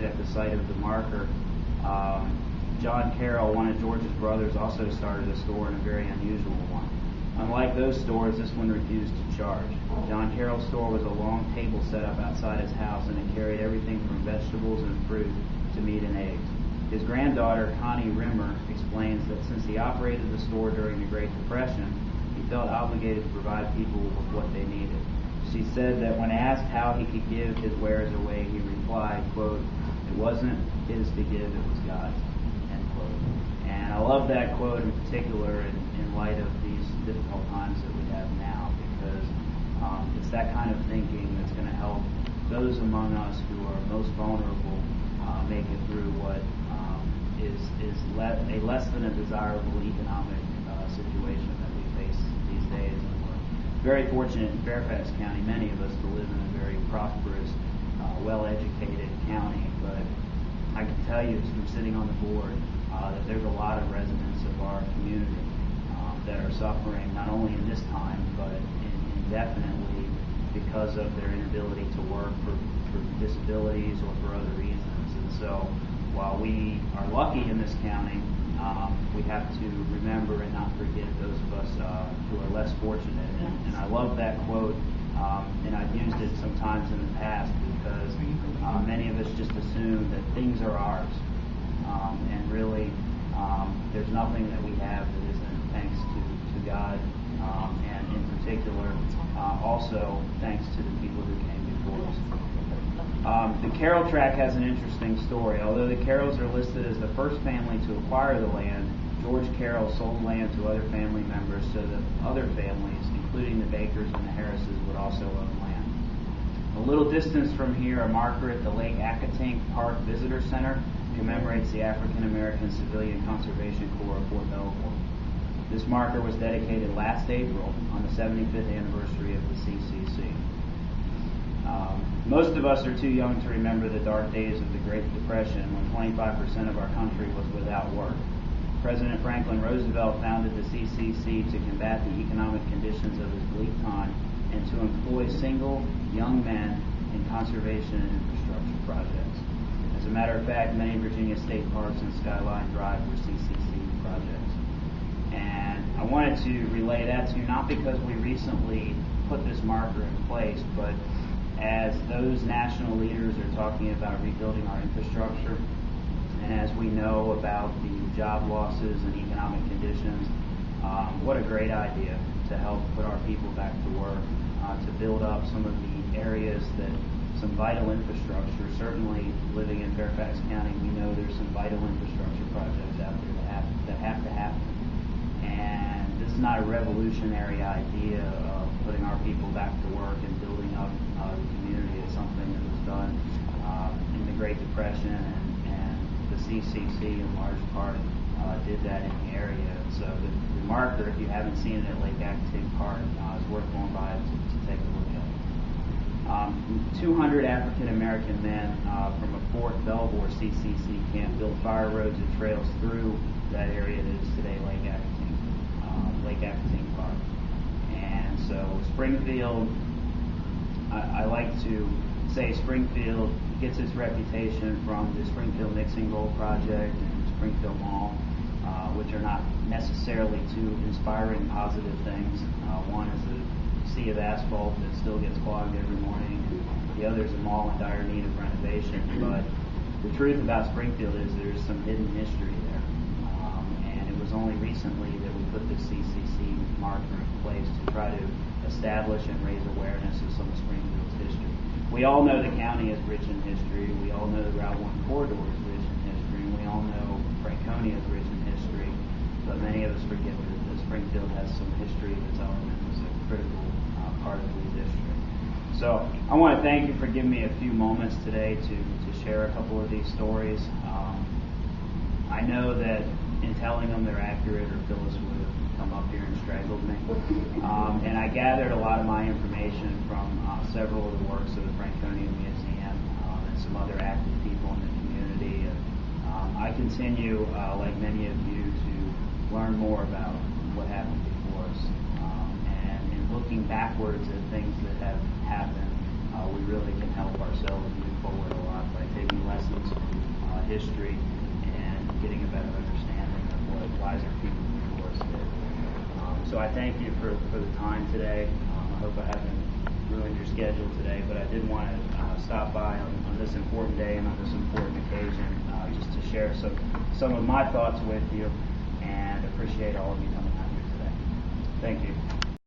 at the site of the marker. John Carroll, one of George's brothers, also started a store, and a very unusual one. Unlike those stores, this one refused to charge. John Carroll's store was a long table set up outside his house, and it carried everything from vegetables and fruit to meat and eggs. His granddaughter, Connie Rimmer, explains that since he operated the store during the Great Depression, he felt obligated to provide people with what they needed. She said that when asked how he could give his wares away, he replied, quote, "It wasn't his to give, it was God's," end quote. And I love that quote in particular in light of these difficult times that we have now, because it's that kind of thinking that's going to help those among us who are most vulnerable make it through what is a less than a desirable economic situation that we face these days. And we're very fortunate in Fairfax County, many of us, to live in a very prosperous, well-educated county. But I can tell you from sitting on the board that there's a lot of residents of our community that are suffering not only in this time, but indefinitely because of their inability to work for disabilities or for other reasons. And so while we are lucky in this county, we have to remember and not forget those of us who are less fortunate. And I love that quote, and I've used it sometimes in the past because many of us just assume that things are ours. And really, there's nothing that we have that isn't thanks to God, and in particular, also thanks to the people who came before us. The Carroll tract has an interesting story. Although the Carrolls are listed as the first family to acquire the land, George Carroll sold land to other family members so that other families, including the Bakers and the Harrises, would also own land. A little distance from here, a marker at the Lake Accotink Park Visitor Center commemorates the African American Civilian Conservation Corps of Fort Belvoir. This marker was dedicated last April on the 75th anniversary of the CCC. Most of us are too young to remember the dark days of the Great Depression when 25% of our country was without work. President Franklin Roosevelt founded the CCC to combat the economic conditions of his bleak time and to employ single young men in conservation and infrastructure projects. As a matter of fact, many Virginia state parks and Skyline Drive were CCC projects. And I wanted to relay that to you not because we recently put this marker in place, but as those national leaders are talking about rebuilding our infrastructure, and as we know about the job losses and economic conditions, what a great idea to help put our people back to work, to build up some of the areas that some vital infrastructure. Certainly living in Fairfax County, we know there's some vital infrastructure projects out there that have to happen. And this is not a revolutionary idea of putting our people back to work and building up the community. It's something that was done in the Great Depression, and the CCC in large part did that in the area. So the marker, if you haven't seen it at Lake Accotink Park, is worth going by to take a look at. 200 African American men from a Fort Belvoir CCC camp built fire roads and trails through that area that is today Lake Accotink Park. And so Springfield, I like to say Springfield gets its reputation from the Springfield Mixing Bowl project and Springfield Mall, which are not necessarily two inspiring positive things. One is a sea of asphalt that still gets clogged every morning, and the other is a mall in dire need of renovation. But the truth about Springfield is there's some hidden history there. And it was only recently that we put the CCC marker in place to try to establish and raise awareness of some of Springfield's history. We all know the county is rich in history. We all know the Route 1 corridor is rich in history. And we all know Franconia is rich in history. But many of us forget that Springfield has some history of its own and was a critical part of the district. So I want to thank you for giving me a few moments today to share a couple of these stories. I know that in telling them they're accurate, or Phyllis would have come up here and strangled me. And I gathered a lot of my information from several of the works of the Franconia Museum and some other active people in the community. And I continue, like many of you, to learn more about what happened before us. And in looking backwards at things that have happened, we really can help ourselves move forward a lot by taking lessons So I thank you for the time today. I hope I haven't ruined your schedule today, but I did want to stop by on this important day and on this important occasion just to share some of my thoughts with you, and appreciate all of you coming out here today. Thank you.